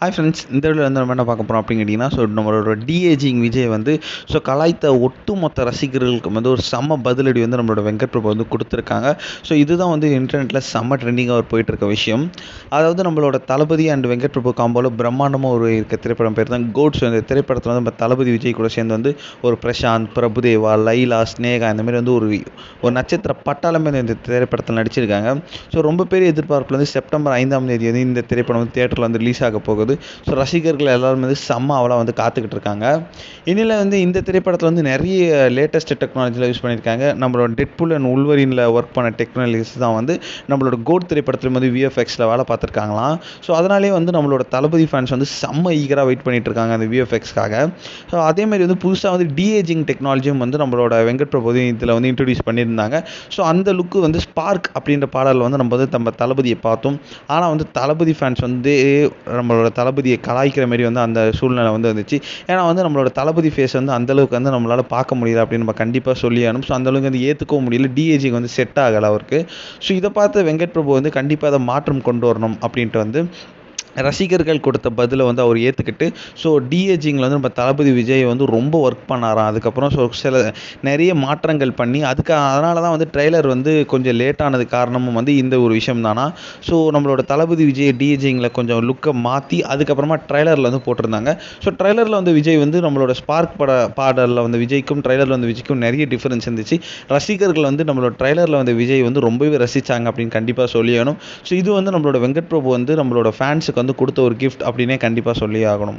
Hi friends, இந்த வீடியோவில் வந்து நம்ம என்ன பார்க்க போகிறோம் அப்படின்னு கேட்டிங்கன்னா, நம்மளோட டிஏஜிங் விஜய் வந்து கலாய்த்த ஒட்டுமொத்த ரசிகர்களுக்கு வந்து ஒரு செம்ம பதிலடி வந்து நம்மளோட வெங்கட் பிரபு வந்து கொடுத்துருக்காங்க. இதுதான் வந்து இன்டர்நெட்டில் செம்ம ட்ரெண்டிங்காக ஒரு போயிட்டுருக்க விஷயம். அதாவது நம்மளோட தளபதி அண்ட் வெங்கட் பிரபு காம்போவில் பிரம்மாண்டமாக ஒரு இருக்க திரைப்படம் பேர் தான் கோட்ஸ். இந்த திரைப்படத்தில் வந்து நம்ம தளபதி விஜய் கூட சேர்ந்து வந்து ஒரு பிரசாந்த், பிரபுதேவா, லைலா, ஸ்னேகா இந்த மாதிரி வந்து ஒரு நட்சத்திர பட்டாளமே இந்த திரைப்படத்தில் நடிச்சிருக்காங்க. ரொம்ப பெரிய எதிர்பார்ப்பில் வந்து செப்டம்பர் 5ஆம் தேதி வந்து இந்த திரைப்படம் வந்து தியேட்டரில் வந்து ரிலீஸ் ஆக போகுது. ரசிகர்கள் எல்லாரும் வந்து செம்ம அவலாக வந்து காத்துக்கிட்டு இருக்காங்க. இனியில் வந்து இந்த திரைப்படத்தில் வந்து நிறைய லேட்டஸ்ட் டெக்னாலஜியில் யூஸ் பண்ணியிருக்காங்க. நம்மளோட டெட்புல் அண்ட் உல்வரினில் ஒர்க் பண்ண டெக்னாலஜிஸ் தான் வந்து நம்மளோட கோட் திரைப்படத்தில் வந்து விஎஃப்எக்ஸில் வேலை பார்த்துருக்காங்களாம். அதனாலே வந்து நம்மளோட தளபதி ஃபேன்ஸ் வந்து செம்ம ஈகராக வெயிட் பண்ணிட்டு இருக்காங்க அந்த விஎஃப்எக்ஸ்க்காக. அதேமாதிரி வந்து புதுசாக வந்து டிஏஜிங் டெக்னாலஜியும் வந்து நம்மளோட வெங்கட் பிரபு இதில் வந்து இன்ட்ரடியூஸ் பண்ணியிருந்தாங்க. அந்த லுக்கு வந்து ஸ்பார்க் அப்படின்ற பாடலில் வந்து நம்ம தளபதியை பார்த்தோம். ஆனால் வந்து தளபதி ஃபேன்ஸ் வந்து நம்மளோட தளபதியை கலாய்க்கிற மாதிரி வந்து அந்த சூழ்நிலை வந்து வந்துச்சு. ஏன்னா வந்து நம்மளோட தளபதி ஃபேஸ் வந்து அந்தளவுக்கு வந்து நம்மளால் பார்க்க முடியல அப்படின்னு நம்ம கண்டிப்பாக சொல்லி ஆகணும். அந்தளவுக்கு வந்து ஏற்றுக்கவும் முடியல. டிஏஜிக்கு வந்து செட் ஆகலை அவருக்கு. இதை பார்த்து வெங்கட் பிரபு வந்து கண்டிப்பாக அதை மாற்றம் கொண்டு வரணும் அப்படின்ட்டு வந்து ரசிகர்கள் கொடுத்த பதிலை வந்து அவர் ஏற்றுக்கிட்டு டிஏஜிங்கில் வந்து நம்ம தளபதி விஜய் வந்து ரொம்ப ஒர்க் பண்ணாராம். அதுக்கப்புறம் சில நிறைய மாற்றங்கள் பண்ணி அதனால தான் வந்து ட்ரெய்லர் வந்து கொஞ்சம் லேட்டானது காரணமும் வந்து இந்த ஒரு விஷயம் தானா. நம்மளோட தளபதி விஜய் டிஏஜிங்கில் கொஞ்சம் லுக்கை மாற்றி அதுக்கப்புறமா ட்ரெய்லரில் வந்து போட்டிருந்தாங்க. ட்ரெய்லரில் வந்து விஜய் வந்து நம்மளோட ஸ்பார்க் பாடலில் வந்து விஜய்க்கும் ட்ரெய்லரில் வந்து விஜய்க்கும் நிறைய டிஃப்ரென்ஸ் இருந்துச்சு. ரசிகர்கள் வந்து நம்மளோட ட்ரெய்லரில் வந்து விஜய் வந்து ரொம்பவே ரசித்தாங்க அப்படின்னு கண்டிப்பாக சொல்லியணும். இது வந்து நம்மளோட வெங்கட் பிரபு வந்து நம்மளோட ஃபேன்ஸுக்கு வந்து கொடுத்த ஒரு கிஃப்ட் அப்படின்னே கண்டிப்பாக சொல்லி ஆகணும்.